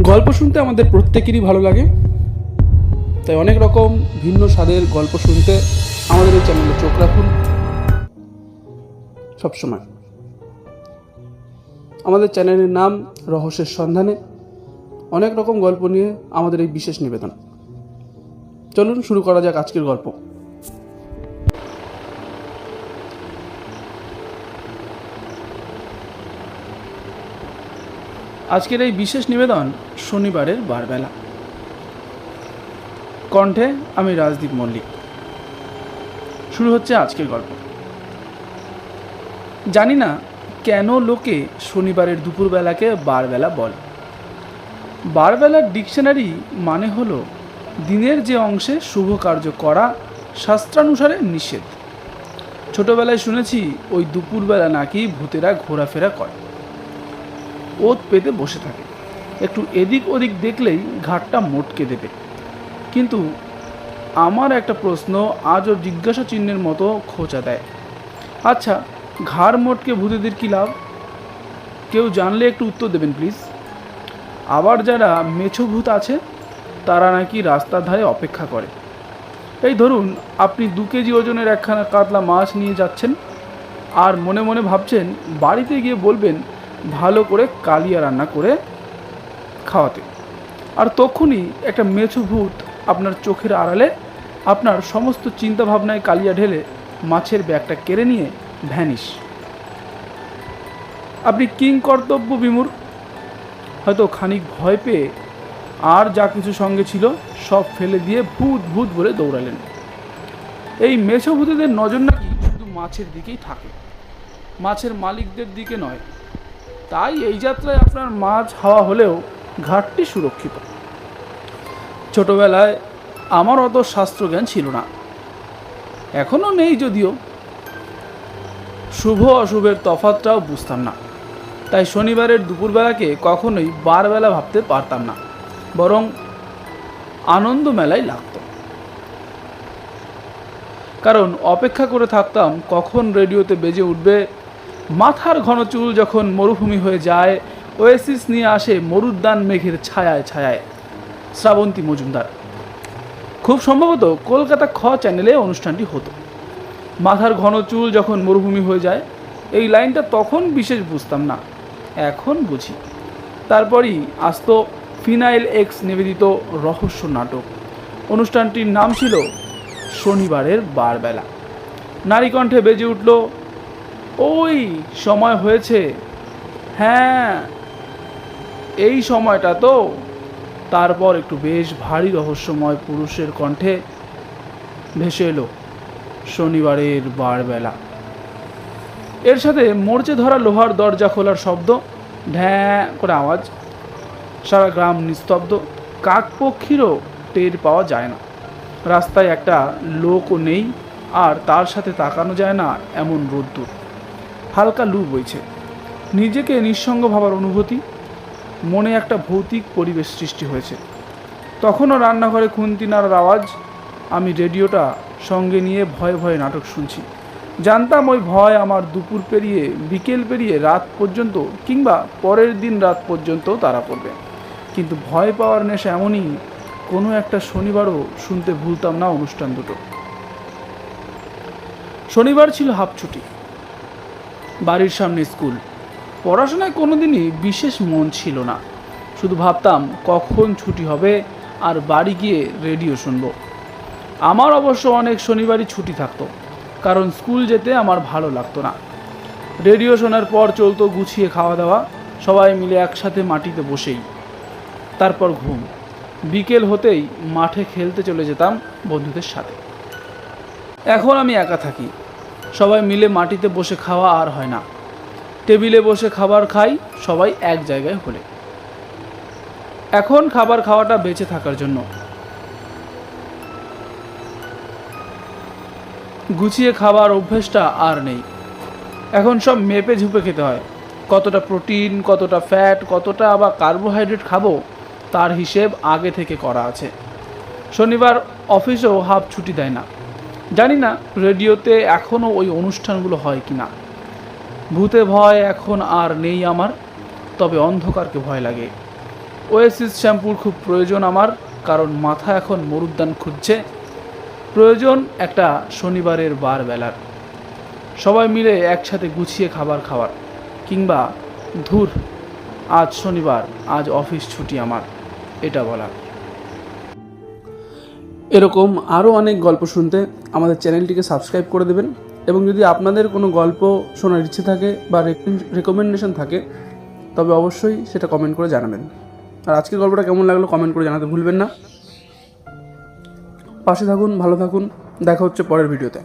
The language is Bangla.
গল্প শুনতে আমাদের প্রত্যেকেরই ভালো লাগে, তাই অনেক রকম ভিন্ন স্বাদের গল্প শুনতে আমাদের এই চ্যানেলে চোখ রাখুন। সবসময় আমাদের চ্যানেলের নাম রহস্যের সন্ধানে, অনেক রকম গল্প নিয়ে আমাদের এই বিশেষ নিবেদন। চলুন শুরু করা যাক আজকের গল্প। আজকের এই বিশেষ নিবেদন শনিবারের বারবেলা। কণ্ঠে আমি রাজদীপ মল্লিক। শুরু হচ্ছে আজকের গল্প। জানি না কেন লোকে শনিবারের দুপুরবেলাকে বারবেলা বলে। বারবেলার ডিকশনারি মানে হলো দিনের যে অংশে শুভ কার্য করা শাস্ত্রানুসারে নিষেধ। ছোটবেলায় শুনেছি ওই দুপুরবেলা নাকি ভূতেরা ঘোরাফেরা করে, ওত পেতে বসে থাকে, একটু এদিক ওদিক দেখলেই ঘাটটা মোটকে দেবে। কিন্তু আমার একটা প্রশ্ন আজও জিজ্ঞাসা চিহ্নের মতো খোঁচা দেয়। আচ্ছা, ঘাড় মোটকে ভূতেদের কী লাভ? কেউ জানলে একটু উত্তর দেবেন প্লিজ। আবার যারা মেছো ভূত আছে তারা নাকি রাস্তার ধারে অপেক্ষা করে। এই ধরুন আপনি 2 কেজি ওজনের একখানা কাতলা মাছ নিয়ে যাচ্ছেন আর মনে মনে ভাবছেন বাড়িতে গিয়ে বলবেন ভালো করে কালিয়া রান্না করে খাওয়াতে, আর তখনই একটা মেছো ভূত আপনার চোখের আড়ালে আপনার সমস্ত চিন্তা ভাবনায় কালিয়া ঢেলে মাছের ব্যাগটা কেড়ে নিয়ে ভ্যানিশ। আপনি কিং কর্তব্য বিমূঢ়, হয়তো খানিক ভয় পেয়ে আর যা কিছু সঙ্গে ছিল সব ফেলে দিয়ে ভূত ভূত বলে দৌড়ালেন। এই মেছো ভূতেদের নজর নাকি শুধু মাছের দিকেই থাকে, মাছের মালিকদের দিকে নয়। তাই এই যাত্রায় আপনার মাছ হাওয়া হলেও ঘাটটি সুরক্ষিত। ছোটবেলায় আমার অত শাস্ত্রজ্ঞান ছিল না, এখনও নেই যদিও। শুভ অশুভের তফাৎটাও বুঝতাম না, তাই শনিবারের দুপুরবেলাকে কখনোই বারবেলা ভাবতে পারতাম না, বরং আনন্দ মেলায় লাগত। কারণ অপেক্ষা করে থাকতাম কখন রেডিওতে বেজে উঠবে মাথার ঘন চুল যখন মরুভূমি হয়ে যায়, ওয়েসিস নিয়ে আসে মরুদ্যান মেঘের ছায়ায় ছায়ায়, শ্রাবন্তী মজুমদার। খুব সম্ভবত কলকাতা খ চ্যানেলে অনুষ্ঠানটি হতো। মাথার ঘন চুল যখন মরুভূমি হয়ে যায়, এই লাইনটা তখন বিশেষ বুঝতাম না, এখন বুঝি। তারপরই আসতো ফিনাইল এক্স নিবেদিত রহস্য নাটক। অনুষ্ঠানটির নাম ছিল শনিবারের বারবেলা। নারী কণ্ঠে বেজে উঠল, ওই সময় হয়েছে, হ্যাঁ এই সময়টা তো। তারপর একটু বেশ ভারী রহস্যময় পুরুষের কণ্ঠে ভেসে এলো শনিবারের বারবেলা। এর সাথে মরচে ধরা লোহার দরজা খোলার শব্দ, ঢ্যাঁ করে আওয়াজ। সারা গ্রাম নিস্তব্ধ, কাকপক্ষীরও টের পাওয়া যায় না। রাস্তায় একটা লোকও নেই, আর তার সাথে তাকানো যায় না এমন রোদ্দুর। হালকা লু বইছে, নিজেকে নিঃসঙ্গ ভাবার অনুভূতি। মনে একটা ভৌতিক পরিবেশ সৃষ্টি হয়েছে। তখনও রান্নাঘরে খুন্তি নাড়ার আওয়াজ। আমি রেডিওটা সঙ্গে নিয়ে ভয়ে ভয়ে নাটক শুনছি। জানতাম ওই ভয় আমার দুপুর পেরিয়ে বিকেল পেরিয়ে রাত পর্যন্ত কিংবা পরের দিন রাত পর্যন্ত তাড়া পড়বে। কিন্তু ভয় পাওয়ার নেশা এমনই, কোনো একটা শনিবারও শুনতে ভুলতাম না অনুষ্ঠান দুটো। শনিবার ছিল হাফ ছুটি, বাড়ির সামনে স্কুল। পড়াশোনায় কোনোদিনই বিশেষ মন ছিল না, শুধু ভাবতাম কখন ছুটি হবে আর বাড়ি গিয়ে রেডিও শুনব। আমার অবশ্য অনেক শনিবারই ছুটি থাকতো, কারণ স্কুল যেতে আমার ভালো লাগতো না। রেডিও শোনার পর চলতো গুছিয়ে খাওয়া দাওয়া, সবাই মিলে একসাথে মাটিতে বসেই। তারপর ঘুম। বিকেল হতেই মাঠে খেলতে চলে যেতাম বন্ধুদের সাথে। এখন আমি একা থাকি, সবাই মিলে মাটিতে বসে খাওয়া আর হয় না। টেবিলে বসে খাবার খাই সবাই এক জায়গায় হলে। এখন খাবার খাওয়াটা বেঁচে থাকার জন্য। গুছিয়ে খাবার অভ্যেসটা আর নেই। এখন সব মেপে ঝুপে খেতে হয়। কতটা প্রোটিন, কতটা ফ্যাট, কতটা আবার কার্বোহাইড্রেট খাবো তার হিসেব আগে থেকে করা আছে। শনিবার অফিসেও হাফ ছুটি দেয় না। জানি না রেডিওতে এখনও ওই অনুষ্ঠানগুলো হয় কি না। ভূতে ভয় এখন আর নেই আমার, তবে অন্ধকারকে ভয় লাগে। ওয়েসিস শ্যাম্পুর খুব প্রয়োজন আমার, কারণ মাথা এখন মরুদ্যান খুঁজছে। প্রয়োজন একটা শনিবারের বার বেলার, সবাই মিলে একসাথে গুছিয়ে খাবার খাওয়ার, কিংবা ধুর আজ শনিবার, আজ অফিস ছুটি আমার, এটা বলার। এরকম আরও অনেক গল্প শুনতে আমাদের চ্যানেলটিকে সাবস্ক্রাইব করে দেবেন, এবং যদি আপনাদের কোনো গল্প শোনার ইচ্ছে থাকে বা রেকমেন্ডেশন থাকে তবে অবশ্যই সেটা কমেন্ট করে জানাবেন। আর আজকের গল্পটা কেমন লাগলো কমেন্ট করে জানাতে ভুলবেন না। পাশে থাকুন, ভালো থাকুন, দেখা হচ্ছে পরের ভিডিওতে।